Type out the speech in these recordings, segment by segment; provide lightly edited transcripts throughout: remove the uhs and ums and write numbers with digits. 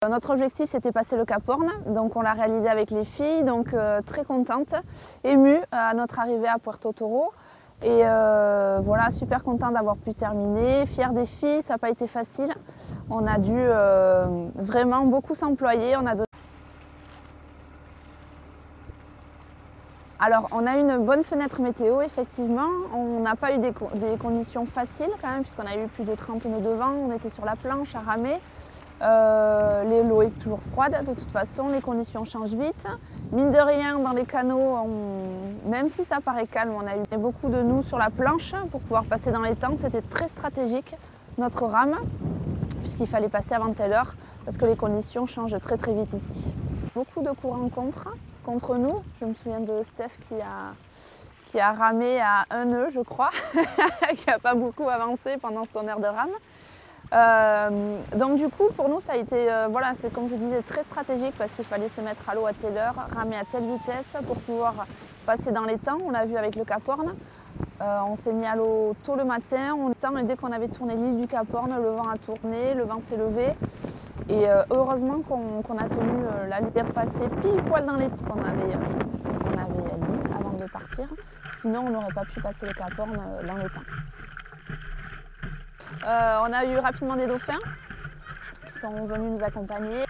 Notre objectif c'était passer le Cap Horn, donc on l'a réalisé avec les filles, donc très contente, émue à notre arrivée à Puerto Toro. Et voilà, super contente d'avoir pu terminer, fière des filles, ça n'a pas été facile. On a dû vraiment beaucoup s'employer. Alors on a eu une bonne fenêtre météo effectivement, on n'a pas eu des conditions faciles quand même puisqu'on a eu plus de 30 nœuds de vent, on était sur la planche à ramer. L'eau est toujours froide de toute façon, les conditions changent vite. Mine de rien, dans les canaux, même si ça paraît calme, on a eu beaucoup de nœuds sur la planche pour pouvoir passer dans les temps. C'était très stratégique notre rame, puisqu'il fallait passer avant telle heure, parce que les conditions changent très très vite ici. Beaucoup de courants contre nous. Je me souviens de Steph qui a ramé à un nœud, je crois, qui n'a pas beaucoup avancé pendant son aire de rame. Donc du coup pour nous ça a été voilà, c'est comme je disais très stratégique parce qu'il fallait se mettre à l'eau à telle heure, ramer à telle vitesse pour pouvoir passer dans les temps. On l'a vu avec le Cap Horn, on s'est mis à l'eau tôt le matin, et dès qu'on avait tourné l'île du Cap Horn, le vent a tourné, le vent s'est levé et heureusement qu'on a tenu la lumière passer pile poil dans les temps qu'on avait dit avant de partir, sinon on n'aurait pas pu passer le Cap Horn dans les temps. On a eu rapidement des dauphins qui sont venus nous accompagner.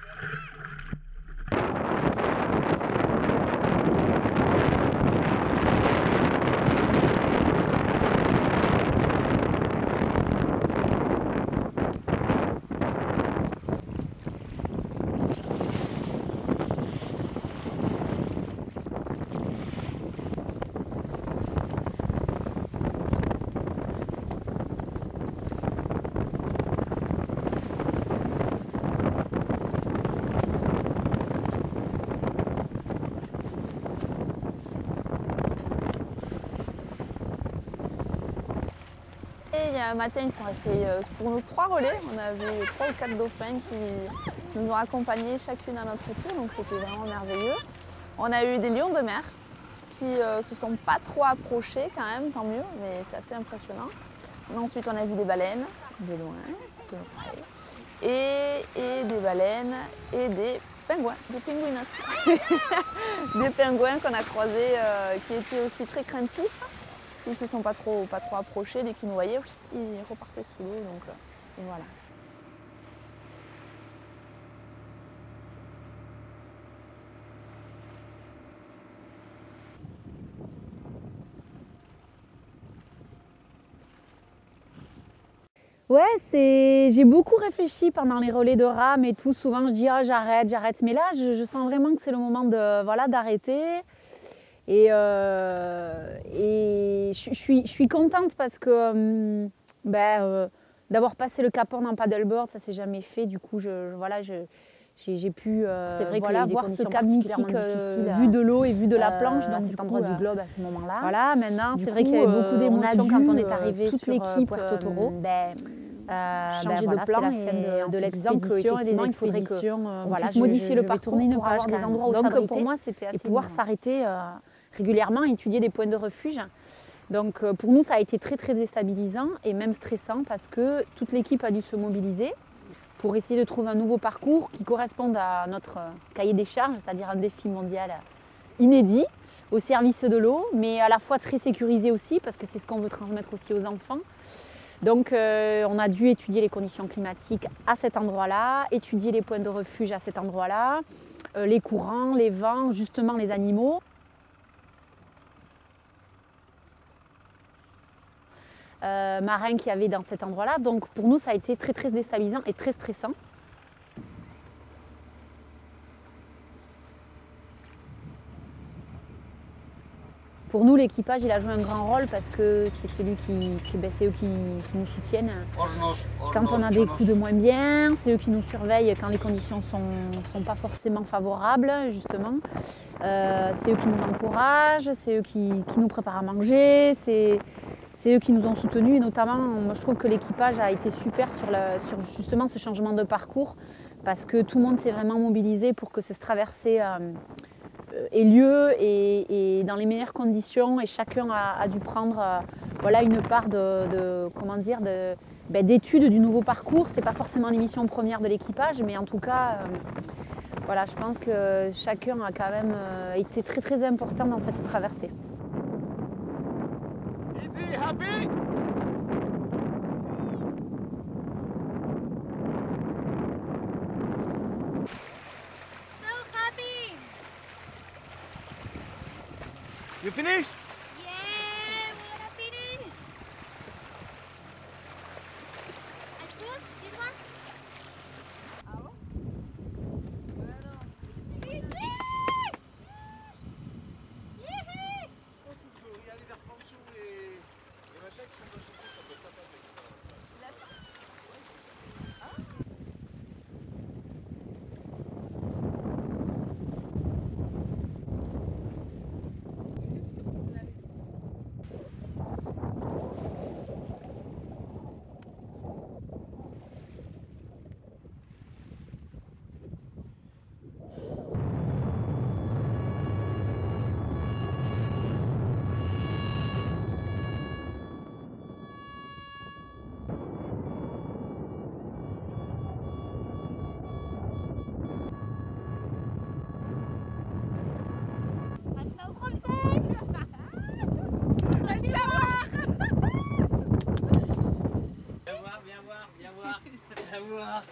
Il y a un matin, ils sont restés pour nous 3 relais. On a vu 3 ou 4 dauphins qui nous ont accompagnés chacune à notre tour, donc c'était vraiment merveilleux. On a eu des lions de mer qui se sont pas trop approchés quand même, tant mieux, mais c'est assez impressionnant. Ensuite, on a vu des baleines, de loin, de près, et des baleines et des pingouins, des pingouinos. Des pingouins qu'on a croisés qui étaient aussi très craintifs. Ils ne se sont pas trop approchés, dès qu'ils nous voyaient, ils repartaient sous l'eau, donc voilà. Ouais, j'ai beaucoup réfléchi pendant les relais de rame et tout. Souvent, je dis oh, j'arrête. Mais là, je sens vraiment que c'est le moment voilà, d'arrêter. Et je suis contente parce que d'avoir passé le Cap Horn en paddleboard, ça s'est jamais fait. Du coup, j'ai pu c'est vrai voilà, voir ce cap mythique vu de l'eau et vu de la planche dans cet endroit du globe à ce moment-là. Voilà, maintenant, c'est vrai qu'il y avait beaucoup d'émotions quand on est arrivé toute l'équipe Puerto Toro. Changer de plan et de l'expédition et des expéditions. Voilà, modifier le parcours pour avoir des endroits où s'arrêter. Donc pour moi, c'était assez pouvoir s'arrêter régulièrement, étudier des points de refuge. Donc pour nous, ça a été très très déstabilisant et même stressant parce que toute l'équipe a dû se mobiliser pour essayer de trouver un nouveau parcours qui corresponde à notre cahier des charges, c'est-à-dire un défi mondial inédit au service de l'eau, mais à la fois très sécurisé aussi parce que c'est ce qu'on veut transmettre aussi aux enfants. Donc on a dû étudier les conditions climatiques à cet endroit-là, étudier les points de refuge à cet endroit-là, les courants, les vents, justement les animaux. Marins qu'il y avait dans cet endroit-là. Donc pour nous, ça a été très très déstabilisant et très stressant. Pour nous, l'équipage, il a joué un grand rôle parce que c'est celui c'est eux qui nous soutiennent quand on a des coups de moins bien, c'est eux qui nous surveillent quand les conditions sont pas forcément favorables, justement. C'est eux qui nous encouragent, c'est eux qui nous préparent à manger, c'est eux qui nous ont soutenus et notamment, moi, je trouve que l'équipage a été super sur justement ce changement de parcours parce que tout le monde s'est vraiment mobilisé pour que cette traversée ait lieu et dans les meilleures conditions. Et chacun a dû prendre voilà, une part d'étude du nouveau parcours. Ce n'était pas forcément l'émission première de l'équipage, mais en tout cas, voilà, je pense que chacun a quand même été très très important dans cette traversée. Happy? You finished? Yeah, we're finished. I choose this one. Ah bon? Bueno. Je pense qu'il faut y aller vers Pancho et machin qui sont pas chauffés, ça peut être sympa. Viens voir.